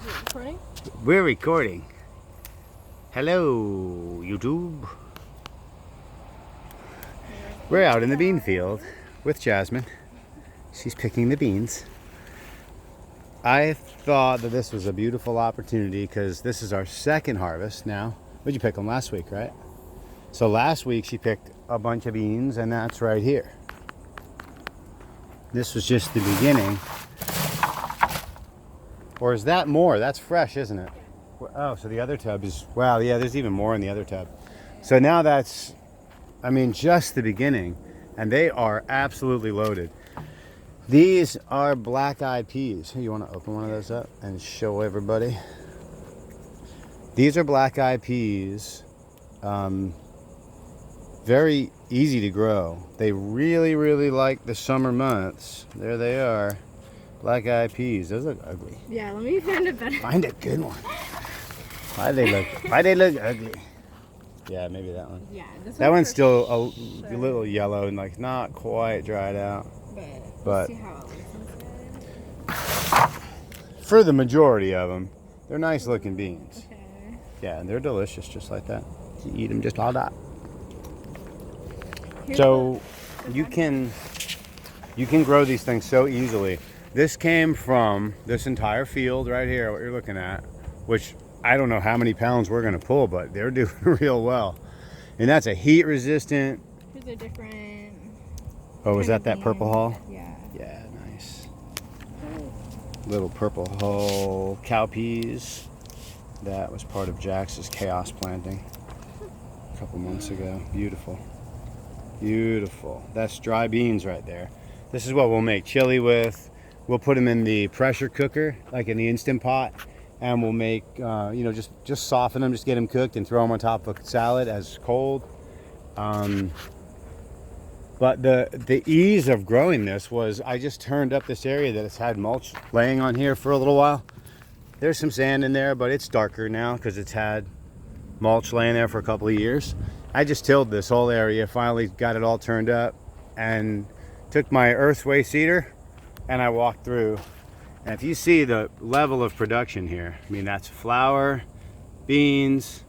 Recording? We're recording. Hello, YouTube. We're out in the bean field with Jasmine. She's picking the beans. I thought that this was a beautiful opportunity because this is our second harvest now. What'd you pick them last week, right? So last week she picked a bunch of beans, and that's right here. This was just the beginning. Or is that more? That's fresh, isn't it? Oh, so the other tub is, wow, yeah, there's even more in the other tub. So now that's, I mean, just the beginning, and they are absolutely loaded. These are black-eyed peas. You want to open one of those up and show everybody? These are black-eyed peas. Very easy to grow. They really, really like the summer months. There they are. Black-eyed peas. Those look ugly. Yeah, let me find a better. Find a good one. Why they look ugly? Yeah, maybe that one. Yeah, this That one's still sure. a little yellow and like not quite dried out. But But see how it looks inside. for the majority of them, they're nice looking beans. Okay. Yeah, and they're delicious just like that. You eat them just like that. Here's So the you can grow these things so easily. This came from this entire field right here, what you're looking at, which I don't know how many pounds we're going to pull, but they're doing real well. And that's a heat resistant. Here's a different. Oh, is that purple hull? Yeah. Yeah, nice. Little purple hull cowpeas. That was part of Jax's chaos planting a couple months ago. Beautiful. Beautiful. That's dry beans right there. This is what we'll make chili with. We'll put them in the pressure cooker, like in the Instant Pot, and we'll make, just soften them, just get them cooked and throw them on top of a salad as cold. But the ease of growing this was I just turned up this area that it's had mulch laying on here for a little while. There's some sand in there, but it's darker now because it's had mulch laying there for a couple of years. I just tilled this whole area, finally got it all turned up, and took my earthway seeder and I walked through. And if you see the level of production here, I mean, that's flour, beans,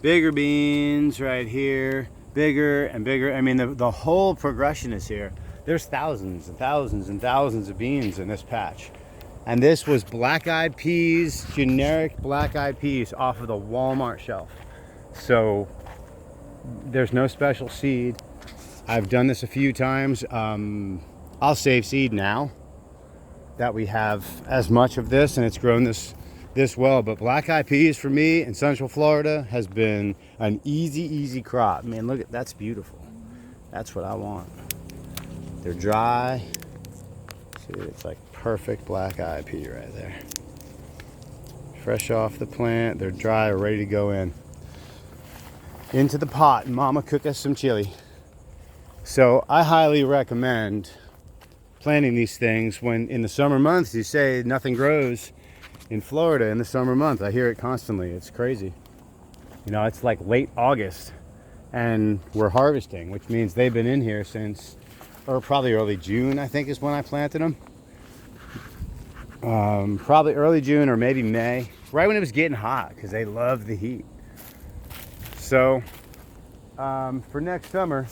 bigger beans right here, bigger and bigger. I mean, the whole progression is here. There's thousands and thousands and thousands of beans in this patch. And this was black-eyed peas, generic black-eyed peas off of the Walmart shelf. So there's no special seed. I've done this a few times. I'll save seed now that we have as much of this and it's grown this well. But black-eyed peas for me in Central Florida has been an easy crop. Man, look at that's beautiful. That's what I want. They're dry. See, it's like perfect black-eyed pea right there. Fresh off the plant. They're dry, ready to go into the pot, and Mama cook us some chili. So I highly recommend planting these things when in the summer months. You say nothing grows in Florida in the summer month. I hear it constantly. It's crazy. You know, it's like late August and we're harvesting, which means they've been in here since, or probably early June, I think is when I planted them. Probably early June or maybe May, right when it was getting hot, because they love the heat. So for next summer,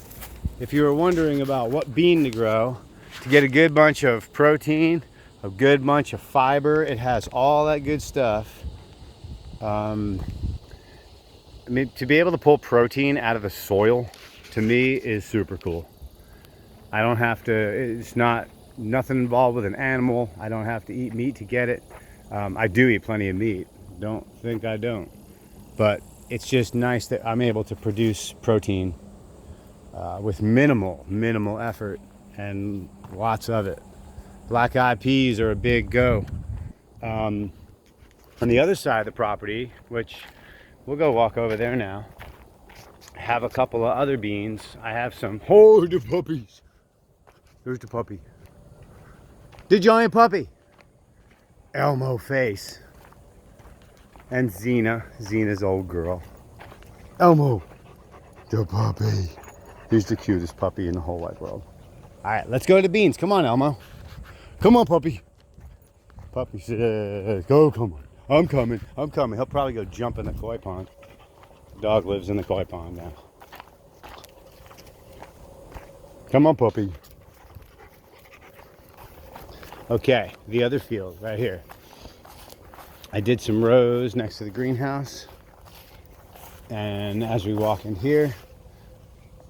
if you were wondering about what bean to grow to get a good bunch of protein, a good bunch of fiber, it has all that good stuff. I mean, to be able to pull protein out of the soil, to me, is super cool. I don't have to, it's nothing involved with an animal. I don't have to eat meat to get it. I do eat plenty of meat. Don't think I don't. But it's just nice that I'm able to produce protein with minimal effort and lots of it. Black-eyed peas are a big go. On the other side of the property, which we'll go walk over there now, have a couple of other beans. I have some. Oh, the puppies. There's the puppy. The giant puppy. Elmo face. And Zena's old girl. Elmo, the puppy. He's the cutest puppy in the whole wide world. All right, let's go to the beans. Come on, Elmo. Come on, puppy. Puppy says, go, come on. I'm coming. I'm coming. He'll probably go jump in the koi pond. Dog lives in the koi pond now. Come on, puppy. Okay, the other field right here. I did some rows next to the greenhouse. And as we walk in here,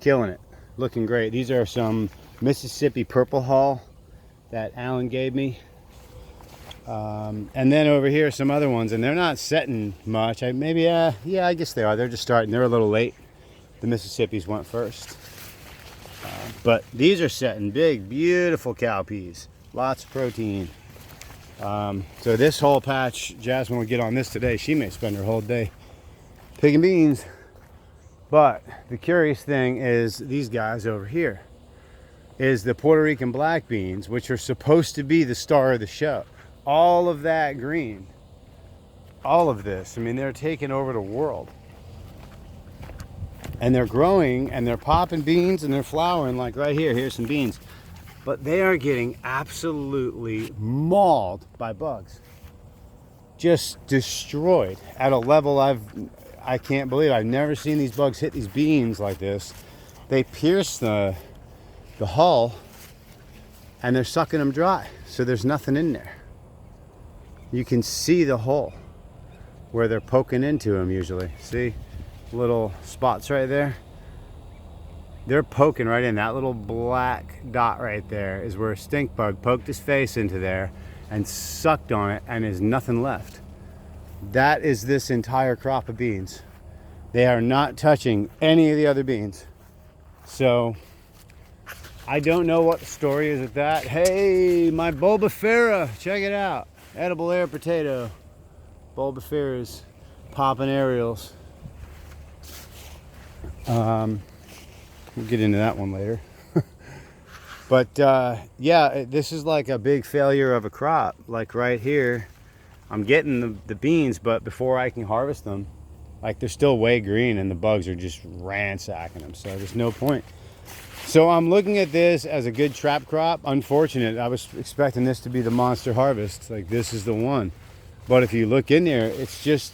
killing it. Looking great. These are some Mississippi Purple Hull that Alan gave me. And then over here, some other ones, and they're not setting much. Yeah, I guess they are. They're just starting. They're a little late. The Mississippis went first. But these are setting big, beautiful cowpeas. Lots of protein. So this whole patch, Jasmine will get on this today. She may spend her whole day picking beans. But the curious thing is these guys over here is the Puerto Rican black beans, which are supposed to be the star of the show. All of that green, all of this, I mean, they're taking over the world. And they're growing and they're popping beans and they're flowering, like right here. Here's some beans. But they are getting absolutely mauled by bugs. Just destroyed at a level I can't believe. I've never seen these bugs hit these beans like this. They pierce the hull and they're sucking them dry. So there's nothing in there. You can see the hole where they're poking into them usually. See little spots right there? They're poking right in. That little black dot right there is where a stink bug poked his face into there and sucked on it, and there's nothing left. That is this entire crop of beans. They are not touching any of the other beans. So I don't know what the story is with that. Hey, my bulbifera, check it out. Edible air potato. Bulbiferas, popping aerials. We'll get into that one later. But yeah, this is like a big failure of a crop. Like right here, I'm getting the beans, but before I can harvest them, like they're still way green and the bugs are just ransacking them. So there's no point. So I'm looking at this as a good trap crop. Unfortunate, I was expecting this to be the monster harvest. Like this is the one. But if you look in there, it's just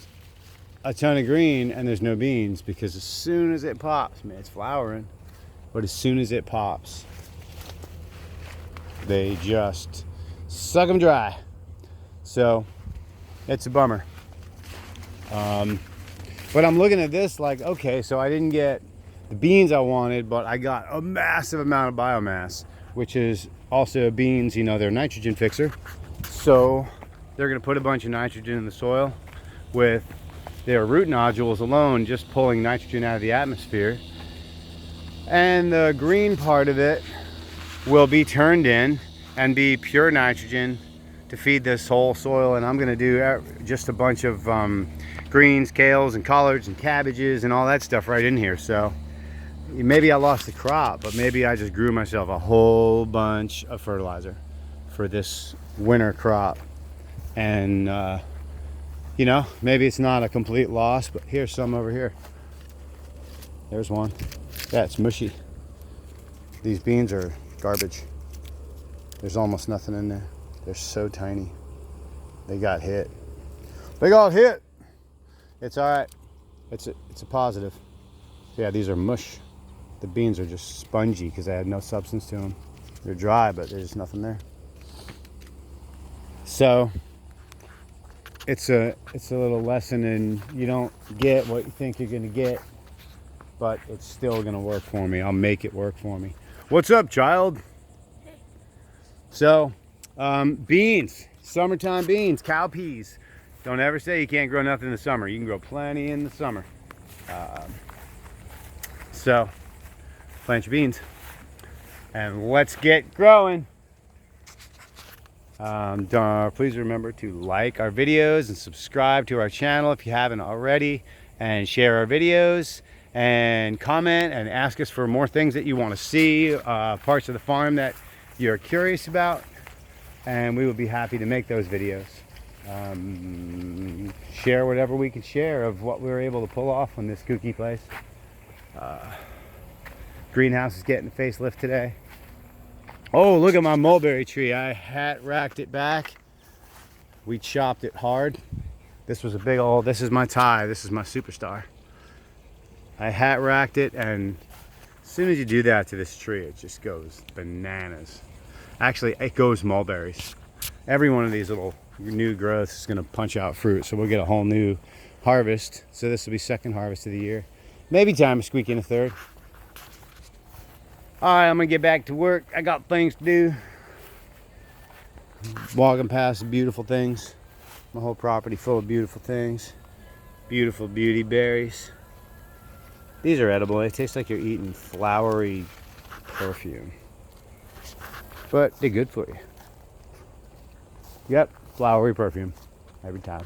a ton of green and there's no beans, because as soon as it pops, man, it's flowering. But as soon as it pops, they just suck them dry. So it's a bummer. But I'm looking at this like, okay, so I didn't get the beans I wanted, but I got a massive amount of biomass, which is also beans, you know, they're a nitrogen fixer. So they're gonna put a bunch of nitrogen in the soil with their root nodules alone, just pulling nitrogen out of the atmosphere. And the green part of it will be turned in and be pure nitrogen to feed this whole soil. And I'm gonna do just a bunch of greens, kales, and collards, and cabbages, and all that stuff right in here. So maybe I lost the crop, but maybe I just grew myself a whole bunch of fertilizer for this winter crop. And you know, maybe it's not a complete loss, but here's some over here. There's one. Yeah, it's mushy. These beans are garbage. There's almost nothing in there. They're so tiny. They got hit. They got hit. It's all right. It's a positive. Yeah, these are mush. The beans are just spongy because they had no substance to them. They're dry, but there's nothing there. So it's a little lesson in you don't get what you think you're gonna get, but it's still gonna work for me. I'll make it work for me. What's up, child? So beans, summertime beans, cowpeas. Don't ever say you can't grow nothing in the summer. You can grow plenty in the summer. So plant your beans and let's get growing. Please remember to like our videos and subscribe to our channel if you haven't already, and share our videos and comment and ask us for more things that you want to see, parts of the farm that you're curious about, and we will be happy to make those videos. Share whatever we can share of what we were able to pull off on this kooky place. Greenhouse is getting a facelift today. Oh, look at my mulberry tree. I hat racked it back we chopped it hard. This was a big old, this is my tie, this is my superstar. I hat racked it, and as soon as you do that to this tree, it just goes bananas. Actually, it goes mulberries. Every one of these little new growths is gonna punch out fruit, so we'll get a whole new harvest. So this will be second harvest of the year. Maybe time to squeak in a third. All right, I'm gonna get back to work. I got things to do. Walking past beautiful things. My whole property full of beautiful things. Beautiful beauty berries. These are edible. They taste like you're eating flowery perfume. But they're good for you. Yep, flowery perfume. Every time.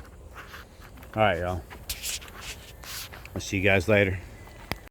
Alright, y'all. I'll see you guys later.